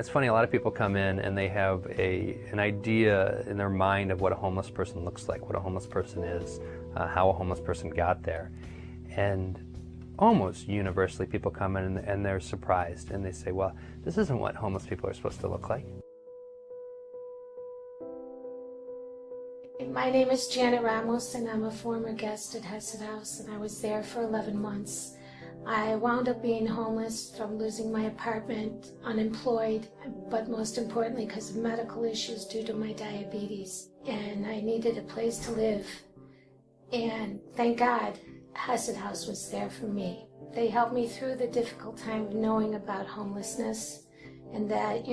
It's funny, a lot of people come in and they have an idea in their mind of what a homeless person looks like, what a homeless person is, how a homeless person got there. And almost universally people come in and they're surprised and they say, well, this isn't what homeless people are supposed to look like. My name is Janet Ramos, and I'm a former guest at Hesed House, and I was there for 11 months. I wound up being homeless from losing my apartment, unemployed, but most importantly because of medical issues due to my diabetes. And I needed a place to live. And thank God, Hesed House was there for me. They helped me through the difficult time of knowing about homelessness, and that,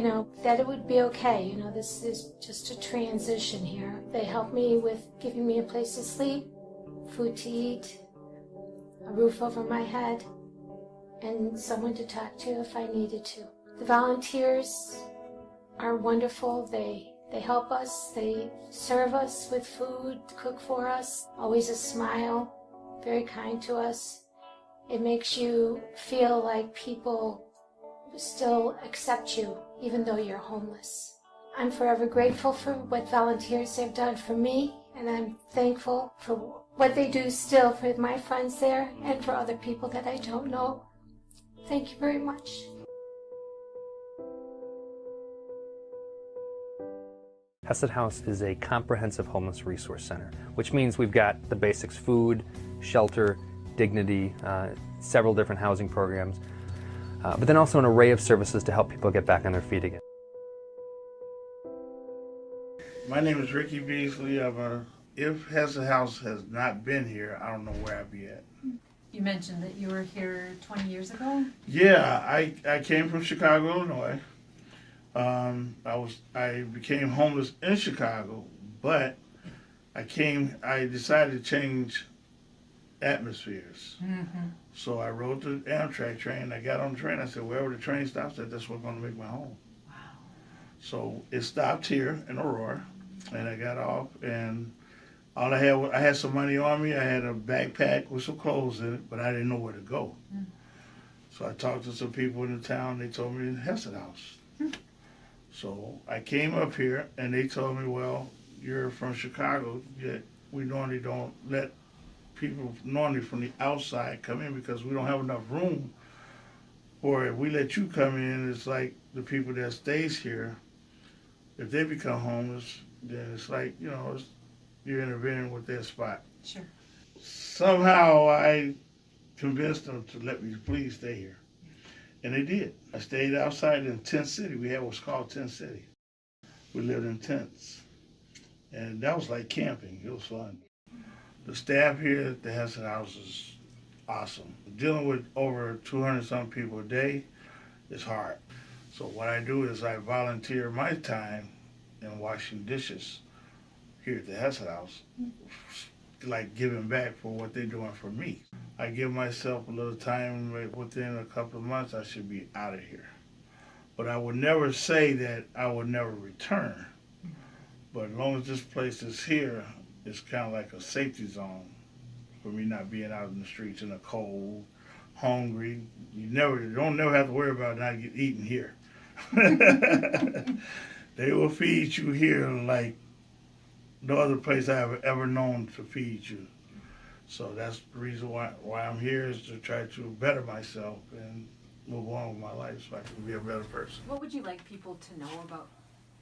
that it would be okay. This is just a transition here. They helped me with giving me a place to sleep, food to eat, a roof over my head, and someone to talk to if I needed to. The volunteers are wonderful. They help us. They serve us with food, cook for us, always a smile, very kind to us. It makes you feel like people still accept you, even though you're homeless. I'm forever grateful for what volunteers have done for me, and I'm thankful for what they do still for my friends there and for other people that I don't know. Thank you very much. Hesed House is a comprehensive homeless resource center, which means we've got the basics: food, shelter, dignity, several different housing programs, but then also an array of services to help people get back on their feet again. My name is Ricky Beasley. If Hesed House has not been here, I don't know where I'd be at. You mentioned that you were here 20 years ago? Yeah, I came from Chicago, Illinois. I became homeless in Chicago, but I decided to change atmospheres. Mm-hmm. So I rode the Amtrak train. I got on the train. I said, wherever the train stops at, that's what's going to make my home. Wow. So it stopped here in Aurora, and I got off, and I had some money on me. I had a backpack with some clothes in it, but I didn't know where to go. Mm. So I talked to some people in the town. They told me Hesed House. Mm. So I came up here, and they told me, well, you're from Chicago, yet we normally don't let people normally from the outside come in because we don't have enough room. Or if we let you come in, it's like the people that stays here, if they become homeless, then it's like, you're interfering with their spot. Sure. Somehow I convinced them to let me please stay here. And they did. I stayed outside in Tent City. We had what's called Tent City. We lived in tents. And that was like camping. It was fun. The staff here at the Hesed House is awesome. Dealing with over 200-some people a day is hard. So what I do is I volunteer my time in washing dishes here at the Hesed House, like giving back for what they're doing for me. I give myself a little time. Within a couple of months, I should be out of here. But I would never say that I would never return. But as long as this place is here, it's kind of like a safety zone for me not being out in the streets in the cold, hungry. You don't never have to worry about not eating here. They will feed you here like no other place I've ever known to feed you. So that's the reason why I'm here, is to try to better myself and move on with my life so I can be a better person. What would you like people to know about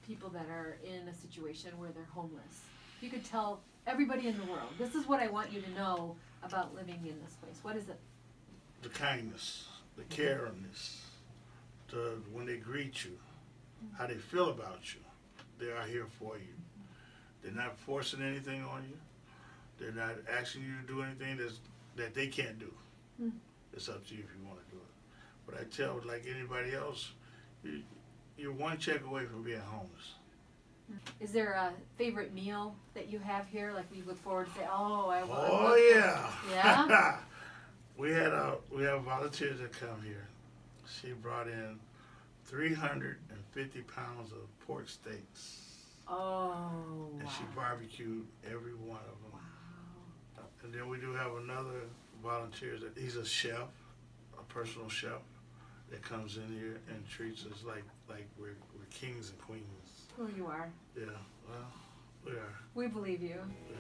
people that are in a situation where they're homeless? If you could tell everybody in the world, this is what I want you to know about living in this place. What is it? The kindness, the caringness, when they greet you, how they feel about you. They are here for you. They're not forcing anything on you. They're not asking you to do anything that they can't do. Mm. It's up to you if you want to do it. But I tell, like anybody else, you're one check away from being homeless. Is there a favorite meal that you have here? Like we look forward to say, Yeah. Yeah? We have volunteers that come here. She brought in 350 pounds of pork steaks. Oh, And wow. she barbecued every one of them. Wow. And then we do have another volunteer. He's a chef, a personal chef. that comes in here and treats us like we're kings and queens. Well, you are. Yeah, well, we are. We believe you. Yeah.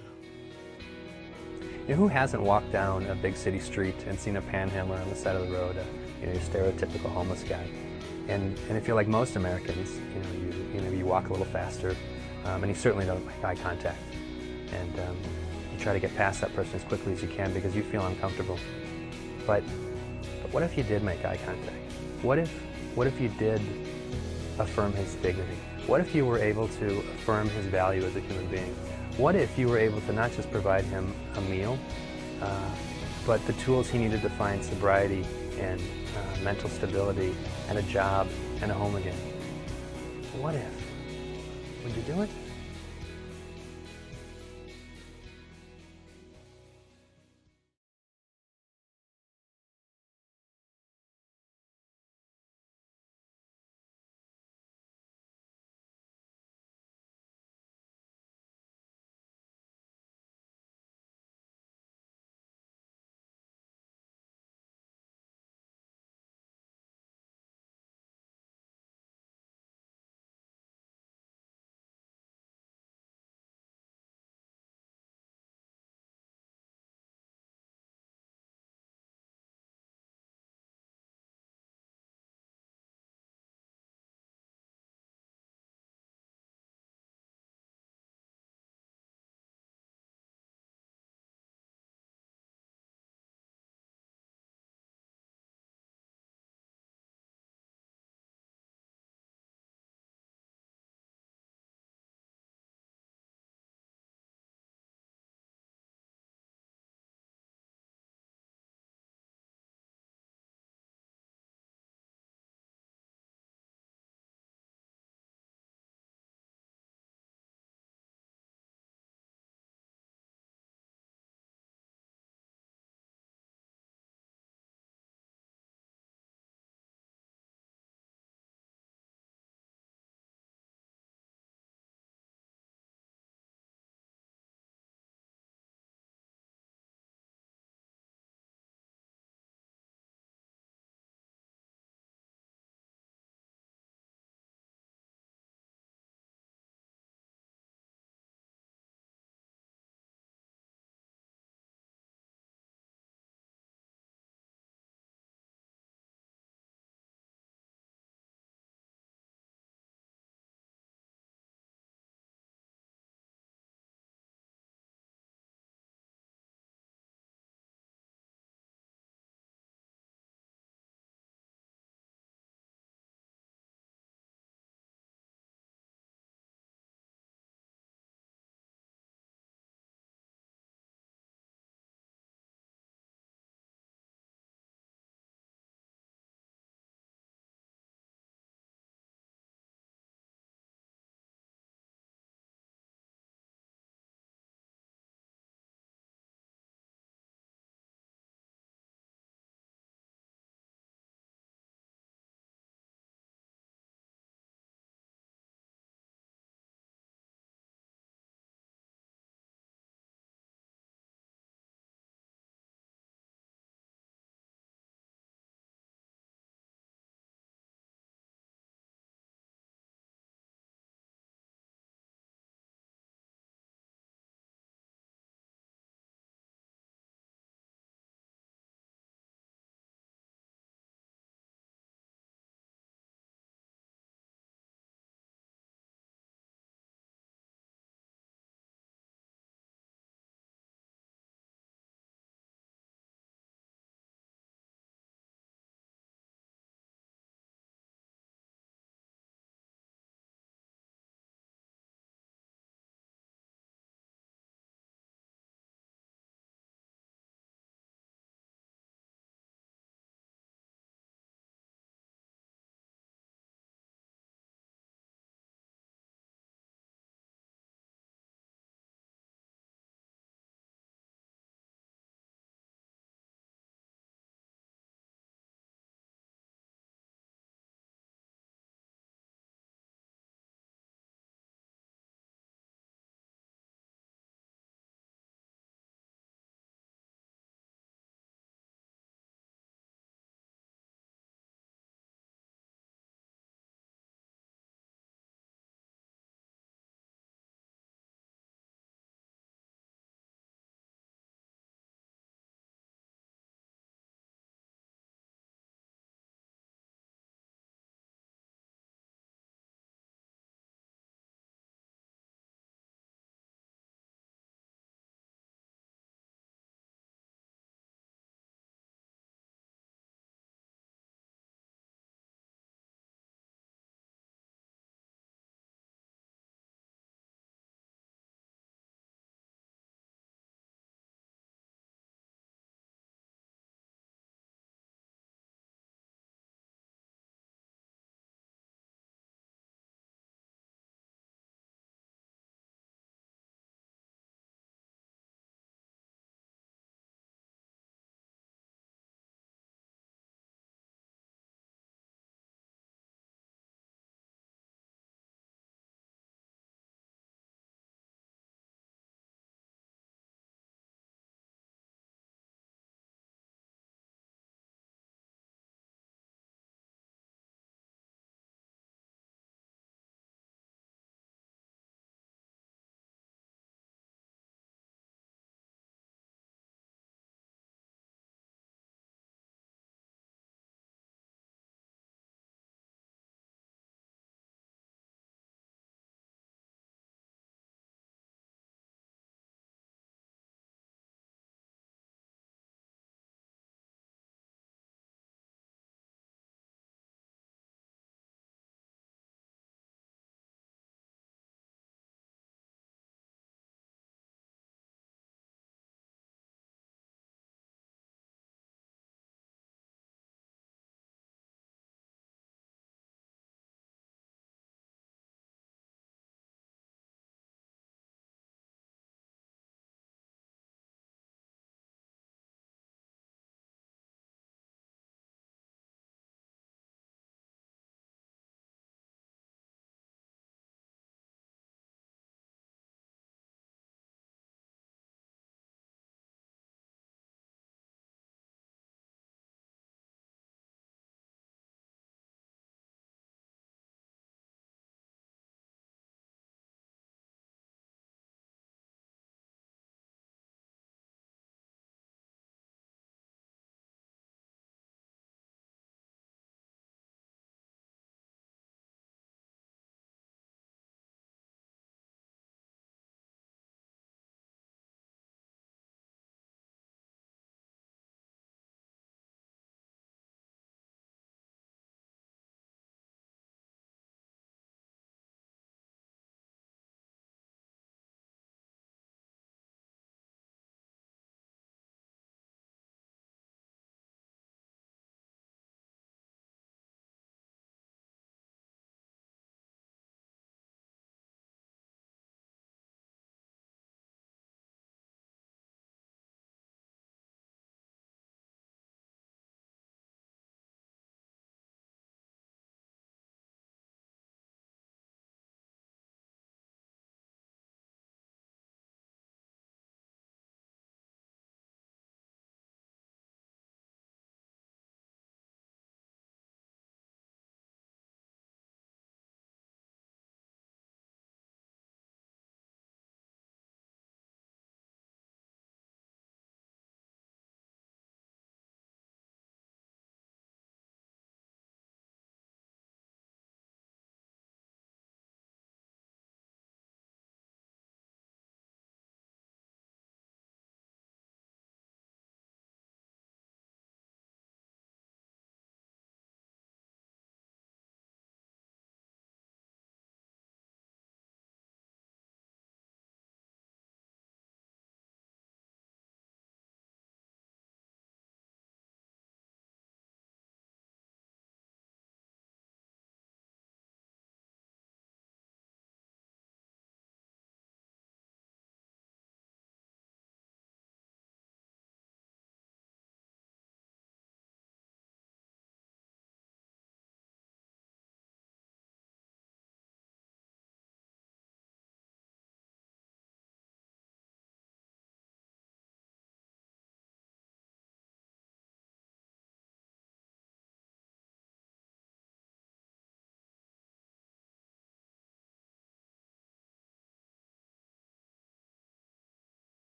You know, who hasn't walked down a big city street and seen a panhandler on the side of the road, you know, your stereotypical homeless guy? And if you're like most Americans, you know, you walk a little faster, and you certainly don't make eye contact. And you try to get past that person as quickly as you can because you feel uncomfortable. But what if you did make eye contact? What if you did affirm his dignity? What if you were able to affirm his value as a human being? What if you were able to not just provide him a meal, but the tools he needed to find sobriety and mental stability and a job and a home again? What if? Would you do it?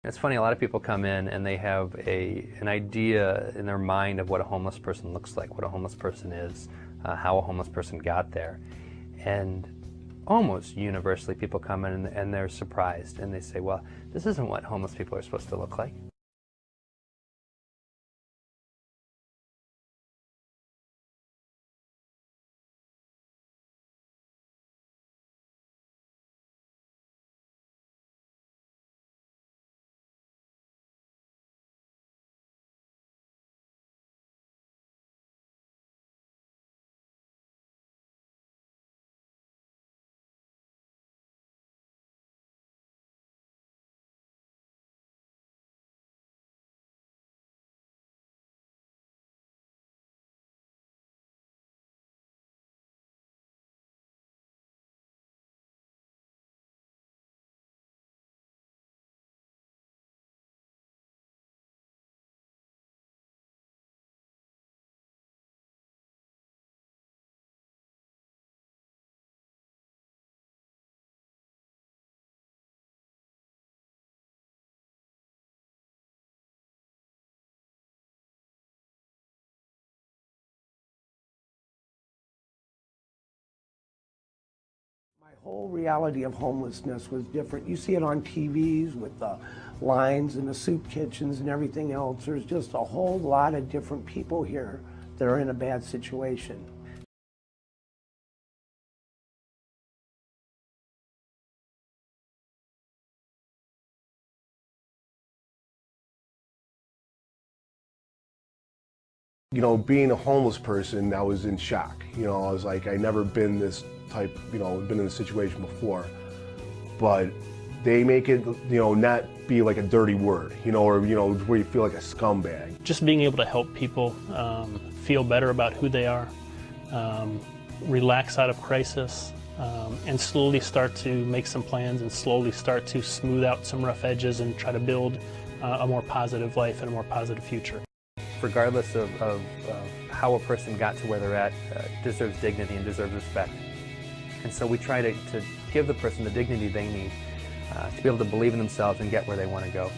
It's funny, a lot of people come in and they have an idea in their mind of what a homeless person looks like, what a homeless person is, how a homeless person got there. And almost universally people come in and they're surprised and they say, well, this isn't what homeless people are supposed to look like. My whole reality of homelessness was different. You see it on TVs with the lines and the soup kitchens and everything else. There's just a whole lot of different people here that are in a bad situation. You know, being a homeless person, I was in shock. You know, I was like, I'd never been this type, you know, been in a situation before. But they make it, you know, not be like a dirty word, you know, or, you know, where you feel like a scumbag. Just being able to help people feel better about who they are, relax out of crisis, and slowly start to make some plans and slowly start to smooth out some rough edges and try to build a more positive life and a more positive future. Regardless of how a person got to where they're at, deserves dignity and deserves respect. And so we try to give the person the dignity they need to be able to believe in themselves and get where they want to go.